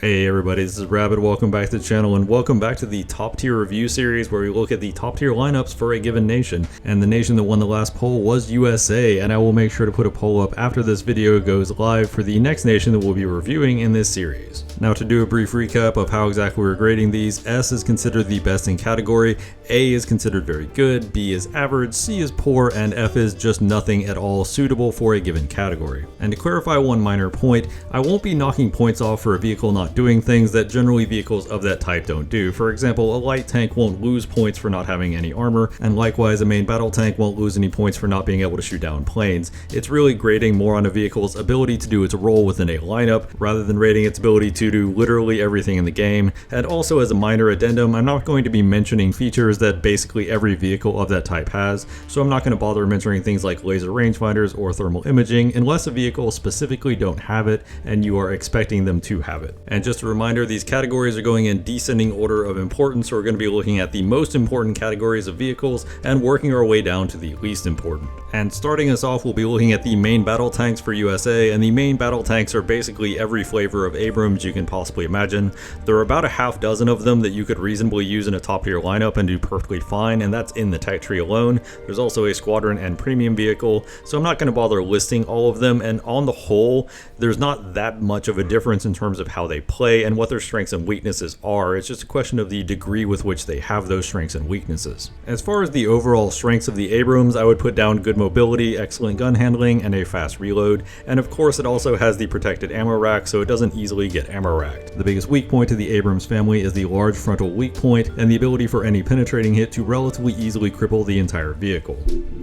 Hey everybody, this is Rabbit. Welcome back to the channel and welcome back to the top tier review series where we look at the top tier lineups for a given nation. And the nation that won the last poll was USA, and I will make sure to put a poll up after this video goes live for the next nation that we'll be reviewing in this series. Now, to do a brief recap of how exactly we're grading these, S is considered the best in category, A is considered very good, B is average, C is poor, and F is just nothing at all suitable for a given category. And to clarify one minor point, I won't be knocking points off for a vehicle not doing things that generally vehicles of that type don't do. For example, a light tank won't lose points for not having any armor, and likewise a main battle tank won't lose any points for not being able to shoot down planes. It's really grading more on a vehicle's ability to do its role within a lineup, rather than rating its ability to do literally everything in the game. And also, as a minor addendum, I'm not going to be mentioning features that basically every vehicle of that type has, so I'm not going to bother mentioning things like laser rangefinders or thermal imaging unless a vehicle specifically don't have it and you are expecting them to have it. And just a reminder, these categories are going in descending order of importance, so we're going to be looking at the most important categories of vehicles and working our way down to the least important. And starting us off, we'll be looking at the main battle tanks for USA, and the main battle tanks are basically every flavor of Abrams you can possibly imagine. There are about a half dozen of them that you could reasonably use in a top tier lineup and do perfectly fine, and that's in the tech tree alone. There's also a squadron and premium vehicle, so I'm not going to bother listing all of them, and on the whole, there's not that much of a difference in terms of how they play and what their strengths and weaknesses are. It's just a question of the degree with which they have those strengths and weaknesses. As far as the overall strengths of the Abrams, I would put down good mobility, excellent gun handling, and a fast reload, and of course it also has the protected ammo rack, so it doesn't easily get ammo racked. The biggest weak point to the Abrams family is the large frontal weak point and the ability for any penetrating hit to relatively easily cripple the entire vehicle.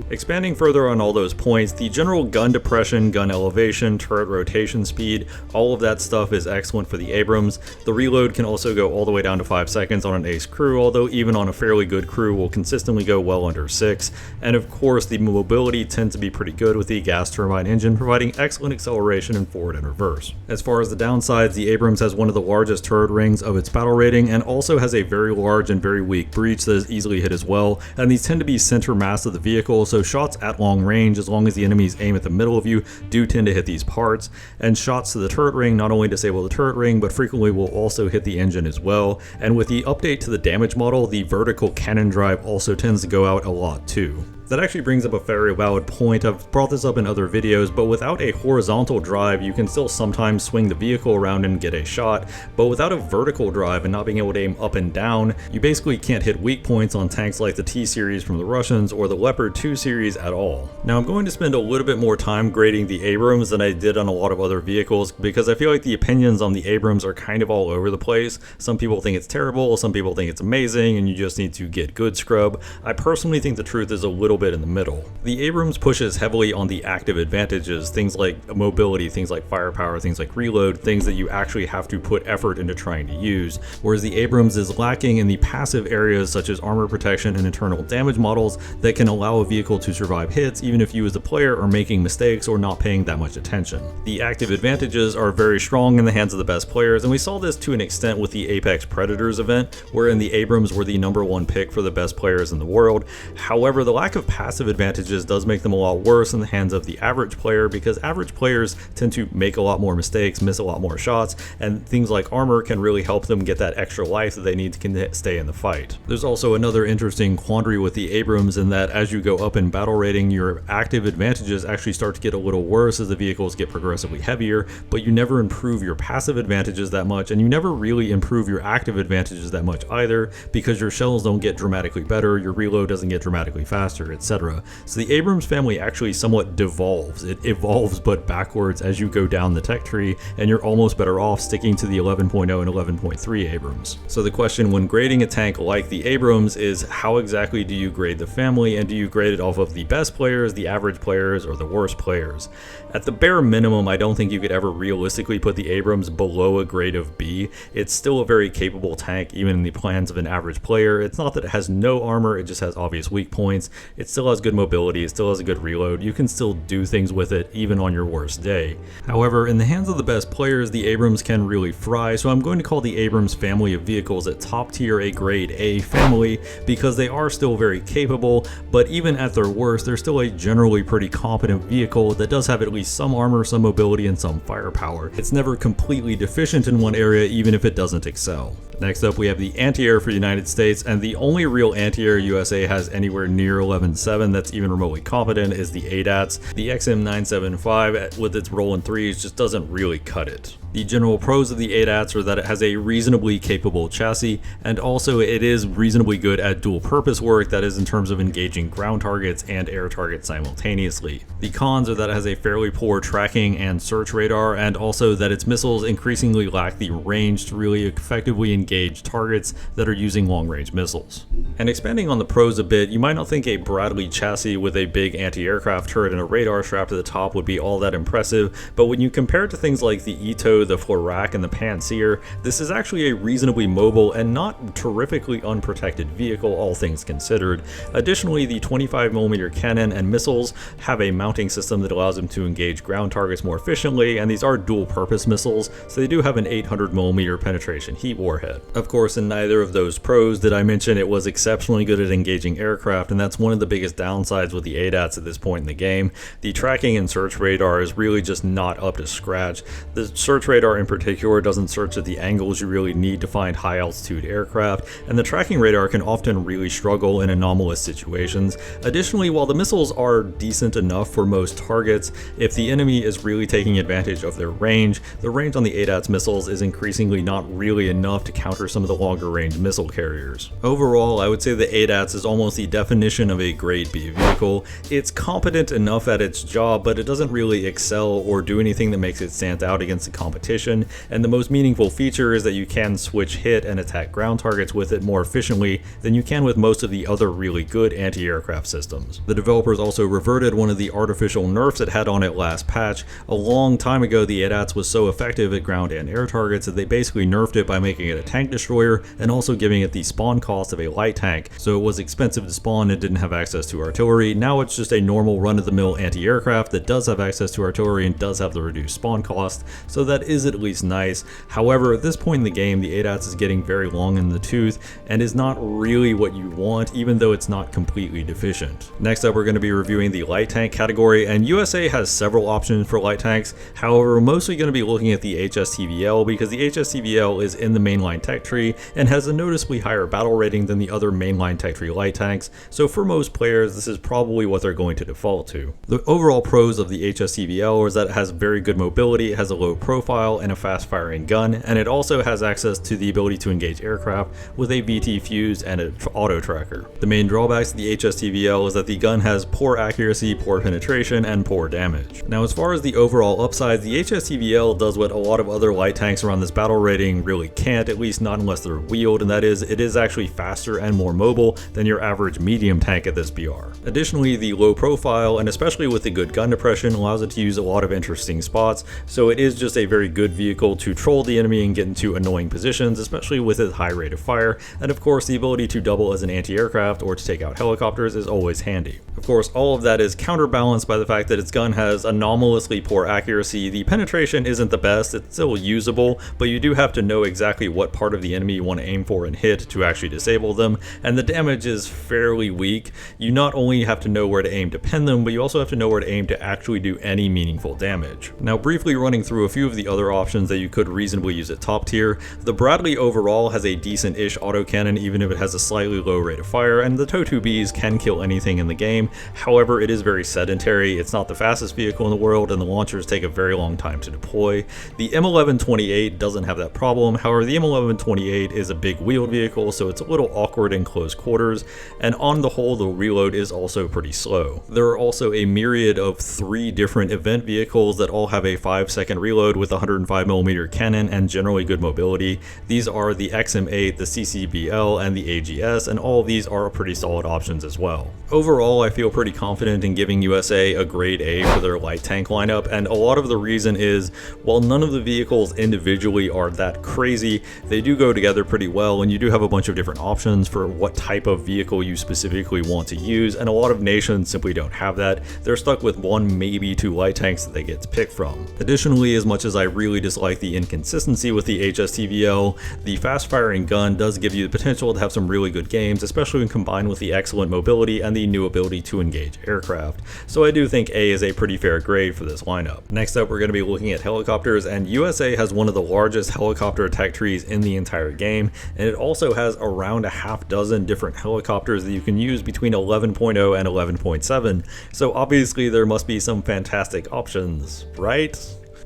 Expanding further on all those points, the general gun depression, gun elevation, turret rotation speed, all of that stuff is excellent for the Abrams. The reload can also go all the way down to 5 seconds on an ace crew, although even on a fairly good crew will consistently go well under 6. And of course, the mobility tends to be pretty good with the gas turbine engine, providing excellent acceleration in forward and reverse. As far as the downsides, the Abrams has one of the largest turret rings of its battle rating and also has a very large and very weak breach that is easily hit as well, and these tend to be center mass of the vehicle, so shots at long range, as long as the enemies aim at the middle of you, do tend to hit these parts, and shots to the turret ring not only disable the turret ring, but frequently will also hit the engine as well. And with the update to the damage model, the vertical cannon drive also tends to go out a lot too. That actually brings up a very valid point. I've brought this up in other videos, but without a horizontal drive, you can still sometimes swing the vehicle around and get a shot, but without a vertical drive and not being able to aim up and down, you basically can't hit weak points on tanks like the T-Series from the Russians or the Leopard 2 series at all. Now, I'm going to spend a little bit more time grading the Abrams than I did on a lot of other vehicles, because I feel like the opinions on the Abrams are kind of all over the place. Some people think it's terrible, some people think it's amazing, and you just need to get good scrub. I personally think the truth is a little bit in the middle. The Abrams pushes heavily on the active advantages, things like mobility, things like firepower, things like reload, things that you actually have to put effort into trying to use, whereas the Abrams is lacking in the passive areas such as armor protection and internal damage models that can allow a vehicle to survive hits even if you as a player are making mistakes or not paying that much attention. The active advantages are very strong in the hands of the best players, and we saw this to an extent with the Apex Predators event, wherein the Abrams were the #1 pick for the best players in the world. However, the lack of passive advantages does make them a lot worse in the hands of the average player, because average players tend to make a lot more mistakes, miss a lot more shots, and things like armor can really help them get that extra life that they need to stay in the fight. There's also another interesting quandary with the Abrams in that as you go up in battle rating, your active advantages actually start to get a little worse as the vehicles get progressively heavier, but you never improve your passive advantages that much, and you never really improve your active advantages that much either, because your shells don't get dramatically better, your reload doesn't get dramatically faster, etc. So the Abrams family actually somewhat devolves. It evolves but backwards as you go down the tech tree, and you're almost better off sticking to the 11.0 and 11.3 Abrams. So the question when grading a tank like the Abrams is, how exactly do you grade the family, and do you grade it off of the best players, the average players, or the worst players? At the bare minimum, I don't think you could ever realistically put the Abrams below a grade of B. It's still a very capable tank even in the plans of an average player. It's not that it has no armor, it just has obvious weak points. It's It still has good mobility, it still has a good reload, you can still do things with it even on your worst day. However, in the hands of the best players, the Abrams can really fry, so I'm going to call the Abrams family of vehicles a top tier, a grade A family, because they are still very capable, but even at their worst, they're still a generally pretty competent vehicle that does have at least some armor, some mobility, and some firepower. It's never completely deficient in one area, even if it doesn't excel. Next up, we have the anti-air for the United States, and the only real anti-air USA has anywhere near 11.7 that's even remotely competent is the ADATS. The XM975 with its Roland 3s just doesn't really cut it. The general pros of the ADATS are that it has a reasonably capable chassis, and also it is reasonably good at dual purpose work, that is in terms of engaging ground targets and air targets simultaneously. The cons are that it has a fairly poor tracking and search radar, and also that its missiles increasingly lack the range to really effectively engage targets that are using long-range missiles. And expanding on the pros a bit, you might not think a Bradley chassis with a big anti-aircraft turret and a radar strap to the top would be all that impressive, but when you compare it to things like the Ito, the Florac, and the Pantsir, this is actually a reasonably mobile and not terrifically unprotected vehicle, all things considered. Additionally, the 25mm cannon and missiles have a mounting system that allows them to engage ground targets more efficiently, and these are dual-purpose missiles, so they do have an 800mm penetration heat warhead. Of course, in neither of those pros did I mention it was exceptionally good at engaging aircraft, and that's one of the biggest downsides with the ADATS at this point in the game. The tracking and search radar is really just not up to scratch. The search radar in particular doesn't search at the angles you really need to find high altitude aircraft, and the tracking radar can often really struggle in anomalous situations. Additionally, while the missiles are decent enough for most targets, if the enemy is really taking advantage of their range, the range on the ADATS missiles is increasingly not really enough to counter some of the longer range missile carriers. Overall, I would say the ADATS is almost the definition of a grade B vehicle. It's competent enough at its job, but it doesn't really excel or do anything that makes it stand out against the competition, and the most meaningful feature is that you can switch hit and attack ground targets with it more efficiently than you can with most of the other really good anti-aircraft systems. The developers also reverted one of the artificial nerfs it had on it last patch. A long time ago, the ADATS was so effective at ground and air targets that they basically nerfed it by making it a tank destroyer and also giving it the spawn cost of a light tank, so it was expensive to spawn and didn't have access to artillery. Now it's just a normal run-of-the-mill anti-aircraft that does have access to artillery and does have the reduced spawn cost, so that is at least nice. However, at this point in the game, the ADATS is getting very long in the tooth and is not really what you want, even though it's not completely deficient. Next up, we're going to be reviewing the light tank category, and USA has several options for light tanks. However, we're mostly going to be looking at the HSTVL because the HSTVL is in the mainline tech tree and has a noticeably higher battle rating than the other mainline tech tree light tanks, so for most players this is probably what they're going to default to. The overall pros of the HSTVL is that it has very good mobility, it has a low profile and a fast firing gun, and it also has access to the ability to engage aircraft with a VT fuse and an auto tracker. The main drawbacks to the HSTVL is that the gun has poor accuracy, poor penetration, and poor damage. Now, as far as the overall upside, the HSTVL does what a lot of other light tanks around this battle rating really can't, at least not unless they're wheeled, and that is, it is actually faster and more mobile than your average medium tank at this BR. Additionally, the low profile, and especially with the good gun depression, allows it to use a lot of interesting spots, so it is just a very good vehicle to troll the enemy and get into annoying positions, especially with its high rate of fire, and of course the ability to double as an anti-aircraft or to take out helicopters is always handy. Of course, all of that is counterbalanced by the fact that its gun has anomalously poor accuracy. The penetration isn't the best, it's still usable, but you do have to know exactly what part of the enemy you want to aim for and hit to actually disable them, and the damage is fairly weak. You not only have to know where to aim to pin them, but you also have to know where to aim to actually do any meaningful damage. Now, briefly running through a few of the other options that you could reasonably use at top tier, the Bradley overall has a decent-ish autocannon even if it has a slightly low rate of fire, and the TOW2Bs can kill anything in the game. However, it is very sedentary, it's not the fastest vehicle in the world, and the launchers take a very long time to deploy. The M1128 doesn't have that problem, however the M1128 is a big wheeled vehicle, so it's a little awkward in close quarters, and on the whole the reload is also pretty slow. There are also a myriad of 3 different event vehicles that all have a 5-second reload with 100% 105mm cannon and generally good mobility. These are the XM8, the CCBL, and the AGS, and all of these are pretty solid options as well. Overall, I feel pretty confident in giving USA a grade A for their light tank lineup, and a lot of the reason is, while none of the vehicles individually are that crazy, they do go together pretty well, and you do have a bunch of different options for what type of vehicle you specifically want to use, and a lot of nations simply don't have that. They're stuck with one, maybe two light tanks that they get to pick from. Additionally, as much as I really dislike the inconsistency with the HSTVL, the fast firing gun does give you the potential to have some really good games, especially when combined with the excellent mobility and the new ability to engage aircraft. So I do think A is a pretty fair grade for this lineup. Next up, we're going to be looking at helicopters, and USA has one of the largest helicopter tech trees in the entire game, and it also has around a half dozen different helicopters that you can use between 11.0 and 11.7, so obviously there must be some fantastic options, right?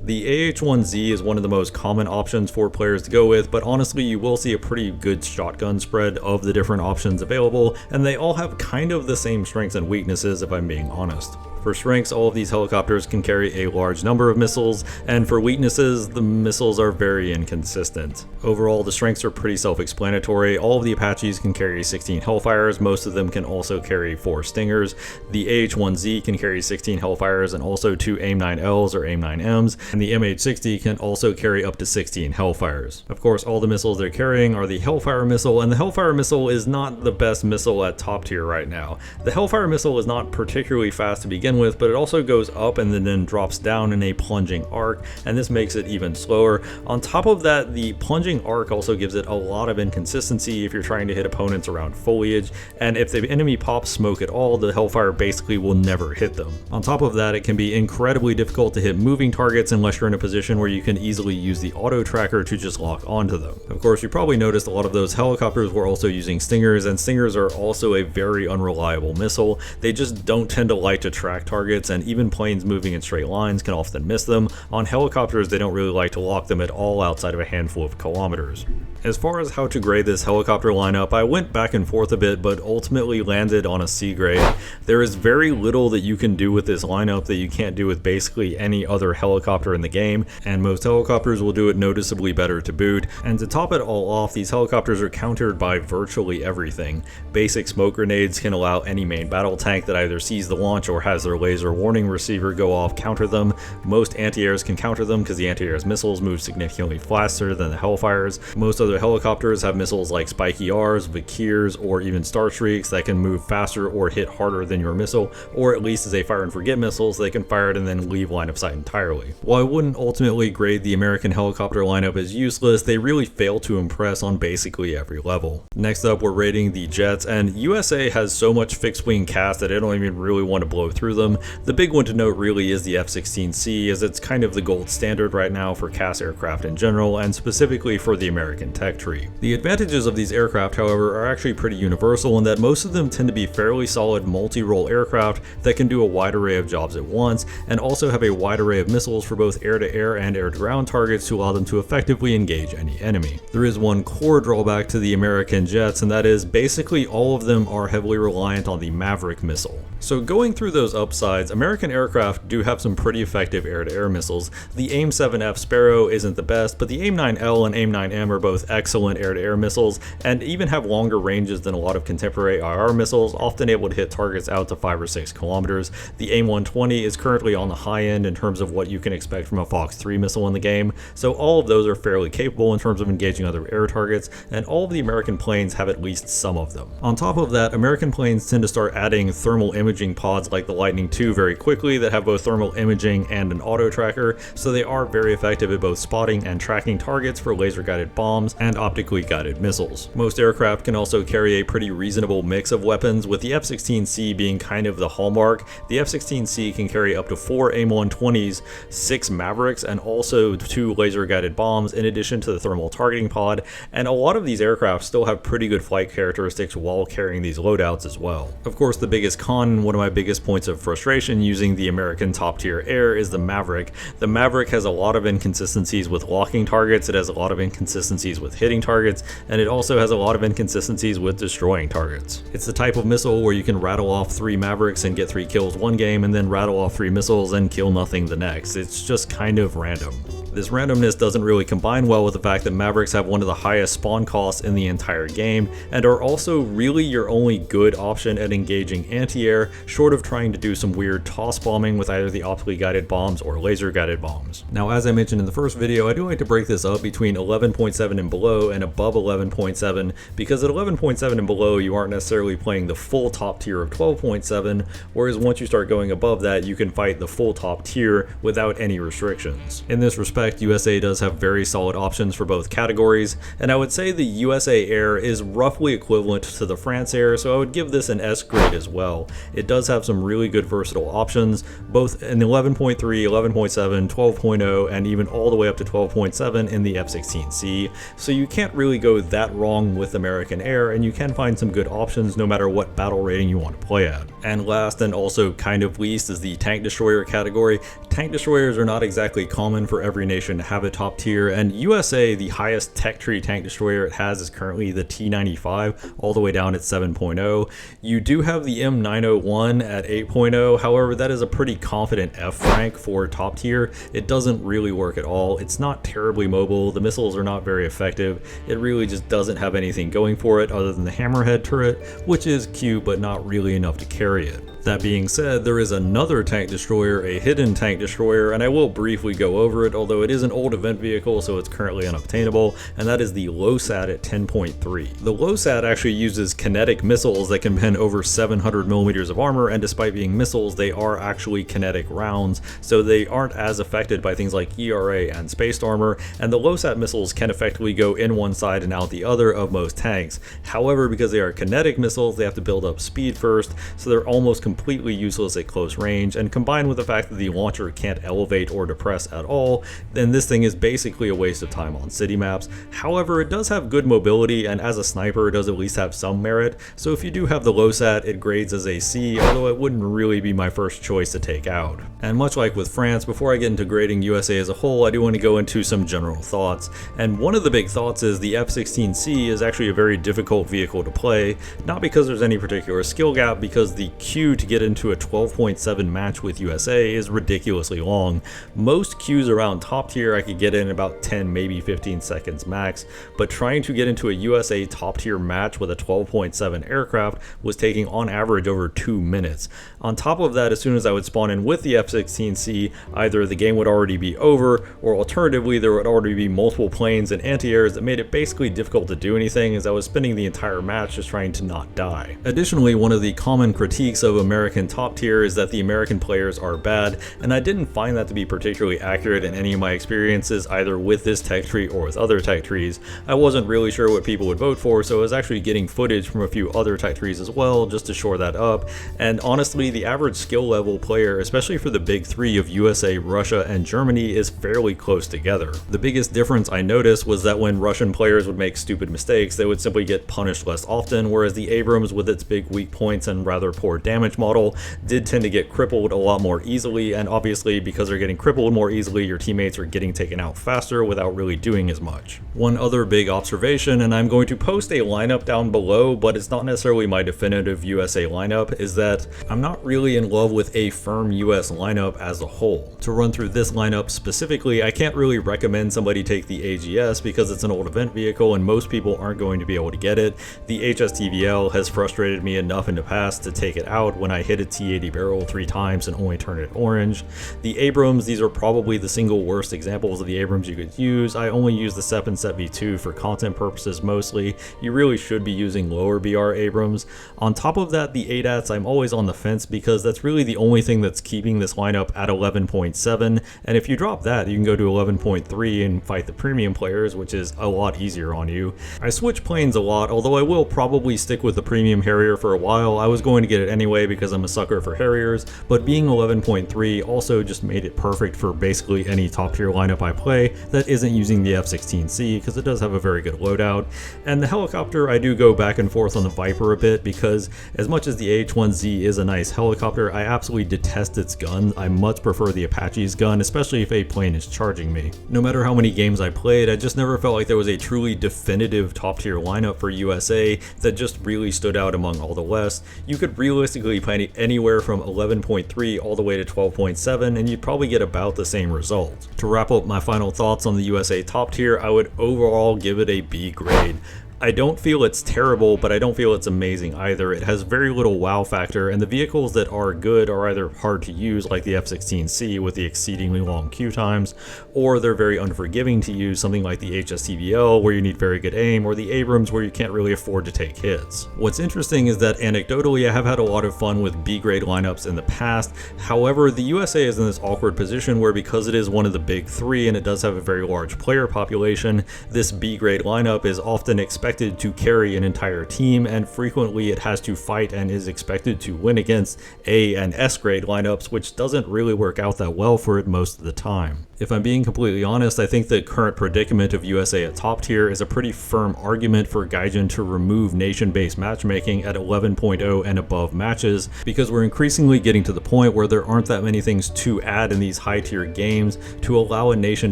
The AH-1Z is one of the most common options for players to go with, but honestly you will see a pretty good shotgun spread of the different options available, and they all have kind of the same strengths and weaknesses if I'm being honest. For strengths, all of these helicopters can carry a large number of missiles, and for weaknesses, the missiles are very inconsistent. Overall, the strengths are pretty self-explanatory. All of the Apaches can carry 16 Hellfires, most of them can also carry 4 Stingers. The AH-1Z can carry 16 Hellfires and also 2 AIM-9Ls or AIM-9Ms, and the MH-60 can also carry up to 16 Hellfires. Of course, all the missiles they're carrying are the Hellfire missile, and the Hellfire missile is not the best missile at top tier right now. The Hellfire missile is not particularly fast to begin with, but it also goes up and then drops down in a plunging arc, and this makes it even slower. On top of that, the plunging arc also gives it a lot of inconsistency if you're trying to hit opponents around foliage, and if the enemy pops smoke at all, the Hellfire basically will never hit them. On top of that, it can be incredibly difficult to hit moving targets unless you're in a position where you can easily use the auto tracker to just lock onto them. Of course, you probably noticed a lot of those helicopters were also using Stingers, and Stingers are also a very unreliable missile. They just don't tend to like to track targets, and even planes moving in straight lines can often miss them. On helicopters, they don't really like to lock them at all outside of a handful of kilometers. As far as how to grade this helicopter lineup, I went back and forth a bit, but ultimately landed on a C grade. There is very little that you can do with this lineup that you can't do with basically any other helicopter in the game, and most helicopters will do it noticeably better to boot. And to top it all off, these helicopters are countered by virtually everything. Basic smoke grenades can allow any main battle tank that either sees the launch or has their laser warning receiver go off counter them. Most anti-airs can counter them because the anti-airs missiles move significantly faster than the Hellfires. Most other helicopters have missiles like Spike ERs, Vakirs, or even Starstreaks that can move faster or hit harder than your missile, or at least as a fire and forget missile, so they can fire it and then leave line of sight entirely. While I wouldn't ultimately grade the American helicopter lineup as useless, they really fail to impress on basically every level. Next up, we're rating the jets, and USA has so much fixed wing cast that I don't even really want to blow through them. The big one to note really is the F-16C, as it's kind of the gold standard right now for cast aircraft in general, and specifically for the American tech tree. The advantages of these aircraft, however, are actually pretty universal in that most of them tend to be fairly solid multi-role aircraft that can do a wide array of jobs at once, and also have a wide array of missiles for both air-to-air and air-to-ground targets to allow them to effectively engage any enemy. There is one core drawback to the American jets, and that is basically all of them are heavily reliant on the Maverick missile. So going through those upsides, American aircraft do have some pretty effective air-to-air missiles. The AIM-7F Sparrow isn't the best, but the AIM-9L and AIM-9M are both excellent air-to-air missiles, and even have longer ranges than a lot of contemporary IR missiles, often able to hit targets out to 5 or 6 kilometers. The AIM-120 is currently on the high end in terms of what you can expect from a Fox 3 missile in the game, so all of those are fairly capable in terms of engaging other air targets, and all of the American planes have at least some of them. On top of that, American planes tend to start adding thermal imaging pods like the Lightning II very quickly that have both thermal imaging and an auto tracker, so they are very effective at both spotting and tracking targets for laser guided bombs and optically guided missiles. Most aircraft can also carry a pretty reasonable mix of weapons, with the F-16C being kind of the hallmark. The F-16C can carry up to 4 AIM-120s, 6 Mavericks, and also 2 laser guided bombs in addition to the thermal targeting pod, and a lot of these aircraft still have pretty good flight characteristics while carrying these loadouts as well. Of course, the biggest con, one of my biggest points of frustration using the American top tier air, is the Maverick. The Maverick has a lot of inconsistencies with locking targets, it has a lot of inconsistencies with hitting targets, and it also has a lot of inconsistencies with destroying targets. It's the type of missile where you can rattle off 3 Mavericks and get 3 kills one game, and then rattle off 3 missiles and kill nothing the next. It's just kind of random. This randomness doesn't really combine well with the fact that Mavericks have one of the highest spawn costs in the entire game, and are also really your only good option at engaging anti-air, short of trying to do some weird toss bombing with either the optically guided bombs or laser guided bombs. Now, as I mentioned in the first video, I do like to break this up between 11.7 and below and above 11.7, because at 11.7 and below you aren't necessarily playing the full top tier of 12.7, whereas once you start going above that, you can fight the full top tier without any restrictions. In this respect, USA does have very solid options for both categories, and I would say the USA Air is roughly equivalent to the France Air, so I would give this an S grade as well. It does have some really good versatile options, both in 11.3, 11.7, 12.0, and even all the way up to 12.7 in the F-16C, so you can't really go that wrong with American Air, and you can find some good options no matter what battle rating you want to play at. And last, and also kind of least, is the tank destroyer category. Tank destroyers are not exactly common for every nation to have a top tier, and USA, the highest tech tree tank destroyer it has is currently the T-95, all the way down at 7.0. You do have the M901 at 8.0, however that is a pretty confident F rank for top tier. It doesn't really work at all. It's not terribly mobile, the missiles are not very effective, it really just doesn't have anything going for it other than the hammerhead turret, which is cute but not really enough to carry it. That being said, there is another tank destroyer, a hidden tank destroyer, and I will briefly go over it, although it is an old event vehicle so it's currently unobtainable, and that is the LOSAT at 10.3. The LOSAT actually uses kinetic missiles that can pen over 700 millimeters of armor, and despite being missiles, they are actually kinetic rounds, so they aren't as affected by things like ERA and spaced armor, and the LOSAT missiles can effectively go in one side and out the other of most tanks. However, because they are kinetic missiles, they have to build up speed first, so they're almost completely useless at close range, and combined with the fact that the launcher can't elevate or depress at all, then this thing is basically a waste of time on city maps. However, it does have good mobility, and as a sniper it does at least have some merit, so if you do have the LOSAT, it grades as a C, although it wouldn't really be my first choice to take out. And much like with France, before I get into grading USA as a whole, I do want to go into some general thoughts, and one of the big thoughts is the F-16C is actually a very difficult vehicle to play, not because there's any particular skill gap, because the queue to get into a 12.7 match with USA is ridiculously long. Most queues around top tier I could get in about 10, maybe 15 seconds max, but trying to get into a USA top tier match with a 12.7 aircraft was taking on average over 2 minutes. On top of that, as soon as I would spawn in with the F-16C, either the game would already be over, or alternatively there would already be multiple planes and anti-airs that made it basically difficult to do anything, as I was spending the entire match just trying to not die. Additionally, one of the common critiques of American top tier is that the American players are bad, and I didn't find that to be particularly accurate in any of my experiences, either with this tech tree or with other tech trees. I wasn't really sure what people would vote for, so I was actually getting footage from a few other tech trees as well, just to shore that up, and honestly, the average skill level player, especially for the big three of USA, Russia, and Germany, is fairly close together. The biggest difference I noticed was that when Russian players would make stupid mistakes, they would simply get punished less often, whereas the Abrams, with its big weak points and rather poor damage model, did tend to get crippled a lot more easily, and obviously because they're getting crippled more easily, your teammates are getting taken out faster without really doing as much. One other big observation, and I'm going to post a lineup down below, but it's not necessarily my definitive USA lineup, is that I'm not really in love with a firm US lineup as a whole. To run through this lineup specifically, I can't really recommend somebody take the AGS because it's an old event vehicle and most people aren't going to be able to get it. The HSTVL has frustrated me enough in the past to take it out when I hit a T80 barrel 3 times and only turn it orange. The Abrams, these are probably the single worst examples of the Abrams you could use. I only use the SEP and SEP V2 for content purposes mostly. You really should be using lower BR Abrams. On top of that, the ADATs, I'm always on the fence because that's really the only thing that's keeping this lineup at 11.7, and if you drop that, you can go to 11.3 and fight the premium players, which is a lot easier on you. I switch planes a lot, although I will probably stick with the premium Harrier for a while. I was going to get it anyway because I'm a sucker for Harriers, but being 11.3 also just made it perfect for basically any top tier lineup I play that isn't using the F-16C, because it does have a very good loadout. And the helicopter, I do go back and forth on the Viper a bit, because as much as the H-1Z is a nice helicopter, I absolutely detest its gun. I much prefer the Apache's gun, especially if a plane is charging me. No matter how many games I played, I just never felt like there was a truly definitive top tier lineup for USA that just really stood out among all the West. You could realistically anywhere from 11.3 all the way to 12.7, and you'd probably get about the same result. To wrap up my final thoughts on the USA top tier, I would overall give it a B grade. I don't feel it's terrible, but I don't feel it's amazing either. It has very little wow factor, and the vehicles that are good are either hard to use, like the F-16C with the exceedingly long queue times, or they're very unforgiving to use, something like the HSTVL where you need very good aim, or the Abrams where you can't really afford to take hits. What's interesting is that anecdotally I have had a lot of fun with B-grade lineups in the past. However, the USA is in this awkward position where, because it is one of the big three and it does have a very large player population, this B-grade lineup is often expected to carry an entire team, and frequently it has to fight and is expected to win against A and S grade lineups, which doesn't really work out that well for it most of the time. If I'm being completely honest, I think the current predicament of USA at top tier is a pretty firm argument for Gaijin to remove nation-based matchmaking at 11.0 and above matches, because we're increasingly getting to the point where there aren't that many things to add in these high-tier games to allow a nation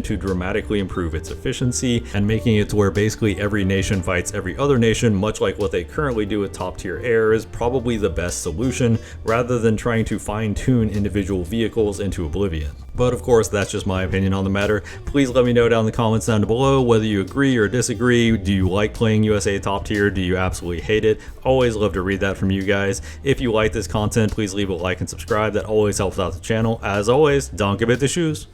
to dramatically improve its efficiency, and making it to where basically every nation fights every other nation, much like what they currently do with top tier air, is probably the best solution, rather than trying to fine-tune individual vehicles into oblivion. But of course, that's just my opinion on the matter. Please let me know down in the comments down below whether you agree or disagree. Do you like playing USA top tier? Do you absolutely hate it? Always love to read that from you guys. If you like this content, please leave a like and subscribe. That always helps out the channel. As always, don't give it the shoes.